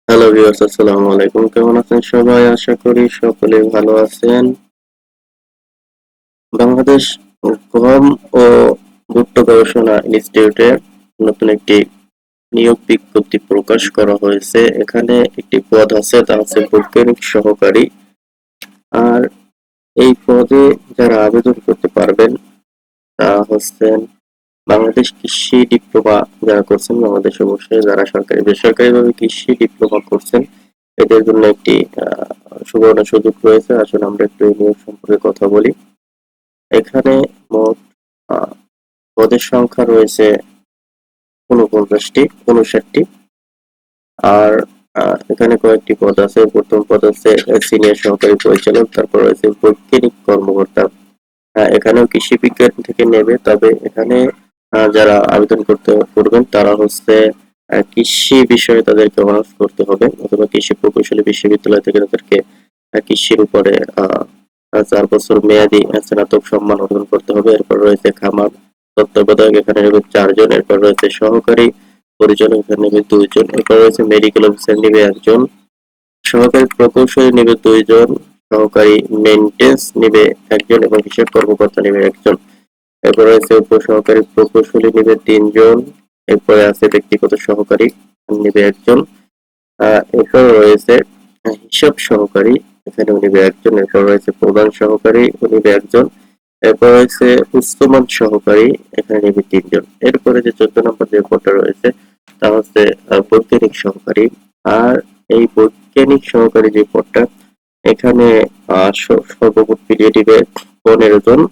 Hello viewers, আসসালামু আলাইকুম। কেমন আছেন সবাই? আশা করি সকলেই ভালো আছেন। বাংলাদেশ গম ও ভুট্টা গবেষণা ইনস্টিটিউটে নতুন একটি নিয়োগ বিজ্ঞপ্তি প্রকাশ করা হয়েছে। এখানে একটি পদ আছে, তা হচ্ছে বৈজ্ঞানিক সহকারী। আর এই পদে যারা আবেদন করতে পারবেন তা হচ্ছেন বাংলাদেশ কৃষি ডিপ্লোমা যারা করছেন, বাংলাদেশে বসে যারা সরকারি বেসরকারিভাবে কৃষি ডিপ্লোমা করছেন, এদের জন্য একটি সুবর্ণ সুযোগ রয়েছে। আসলে আমরা একটু এই নিয়োগ সম্পর্কে কথা বলি। এখানে মোট আহ, পদের সংখ্যা রয়েছে 59টি। আর এখানে কয়েকটি পদ আছে। প্রথম পদ হচ্ছে সিনিয়র সহকারী পরিচালক, তারপর রয়েছে বৈজ্ঞানিক কর্মকর্তা। এখানেও কৃষি বিজ্ঞান থেকে নেবে, তবে এখানে যারা আবেদন করবেন তারা হচ্ছে কৃষি বিষয়ে তাদেরকে অনার্স করতে হবে, অথবা কৃষি প্রকৌশলী বিশ্ববিদ্যালয় থেকে তাদেরকে কৃষির উপরে 4 বছর মেয়াদী স্নাতক সম্মান অর্জন করতে হবে। এরপর রয়েছে খামার তত্ত্বাবধায়ক, এখানে নেবে 4 জন। এরপর রয়েছে সহকারী পরিচালক, এখানে নেবে 2 জন। এরপর রয়েছে মেডিকেল অফিসার, নেবে 1 জন। সহকারী প্রকৌশলী নেবে 2 জন। সহকারী মেইনটেন্স নেবে 1 জন এবং হিসাব কর্মকর্তা নেবে 1 জন। এরপর রয়েছে উপসহকারী প্রকৌশলী নেবে 3 জন। এরপরে আছে ব্যক্তিগত সহকারী, নেবে 1 জন। এরপর রয়েছে হিসাব সহকারী, এখানে নেবে 1 জন। এরপর রয়েছে প্রধান সহকারী, নেবে 1 জন। এরপর রয়েছে উচ্চমান সহকারী, এখানে নেবে 3 জন। এরপরে যে 14 নম্বর যে পদটা রয়েছে তা হচ্ছে বৈজ্ঞানিক সহকারী। আর এই বৈজ্ঞানিক সহকারী যে পদটা, এখানে সর্বমোট পিরিয়ড দিবে 15 জন।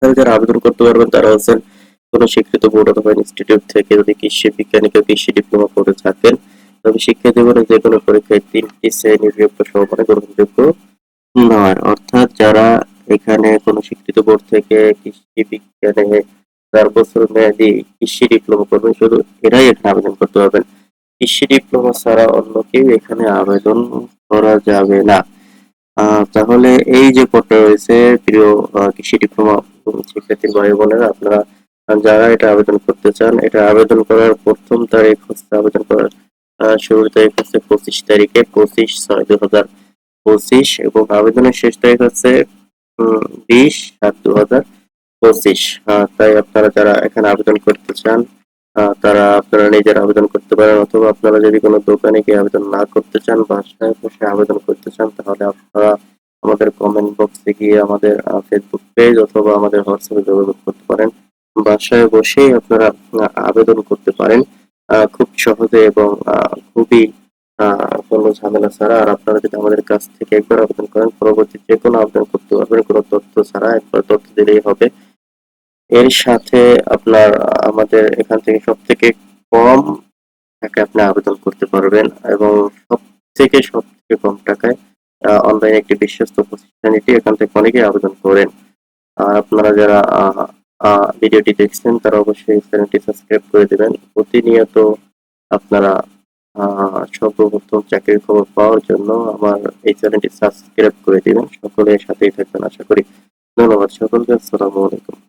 যারা আবেদন করতে পারবেন তারা হচ্ছেন কোন স্বীকৃত বোর্ড অথবা ইনস্টিটিউট থেকে যদি কৃষি বিজ্ঞানী কেউ কৃষি ডিপ্লোমা করে থাকেন, তবে শিক্ষা জীবনে যে কোনো পরীক্ষায় 3টি শ্রেণীর যোগ্য সমমানে গ্রহণযোগ্য নয়। অর্থাৎ যারা এখানে কোনো স্বীকৃত বোর্ড থেকে কৃষি বিজ্ঞানে 4 বছর মেয়াদী কৃষি ডিপ্লোমা করবেন, শুধু এরাই এখানে আবেদন করতে পারবেন। কৃষি ডিপ্লোমা ছাড়া অন্য কেউ এখানে আবেদন করা যাবে না। তাহলে এই যে পদটা রয়েছে, প্রিয় কৃষি ডিপ্লোমা শিক্ষার্থী ভাই বোনেরা, আপনারা যারা এটা আবেদন করতে চান, এটা আবেদন করার প্রথম তারিখ হচ্ছে, আবেদন করার শুরুর তারিখ হচ্ছে 25 তারিখে, 25/6/2025, এবং আবেদনের শেষ তারিখ হচ্ছে 20/7/2025। তাই আপনারা যারা এখানে আবেদন করতে চান, তারা আপনারা নিজেরা আবেদন করতে পারেন, অথবা আপনারা যদি কোনো দোকানে গিয়ে আবেদন না করতে চান, বাসায় বসে আবেদন করতে চান, তাহলে আপনারা আমাদের কমেন্ট বক্সে গিয়ে আমাদের ফেসবুক পেজ অথবা আমাদের হোয়াটসঅ্যাপে যোগাযোগ করতে পারেন। বাসায় বসেই আপনারা আবেদন করতে পারেন খুব সহজে এবং খুবই কোনো ঝামেলা ছাড়া। আর আপনারা যদি আমাদের কাছ থেকে একবার আবেদন করেন, পরবর্তী যে কোনো আবেদন করতে পারবেন, কোনো তথ্য ছাড়া। একবার তথ্য দিলেই হবে। এর সাথে আপনার আমাদের এখান থেকে সবথেকে কম টাকায় আপনি আবেদন করতে পারবেন, এবং সবথেকে কম টাকায় অনলাইনে একটি বিশ্বস্ত প্রতিষ্ঠান এটি, এখান থেকে অনেকেই আবেদন করেন। আর আপনারা যারা ভিডিওটি দেখছেন তারা অবশ্যই চ্যানেলটি সাবস্ক্রাইব করে দিবেন। প্রতিনিয়ত আপনারা সর্বপ্রথম চাকরির খবর পাওয়ার জন্য আমার এই চ্যানেলটি সাবস্ক্রাইব করে দিবেন। সকলের সাথেই থাকবেন আশা করি। ধন্যবাদ সকলকে। আসসালামু আলাইকুম।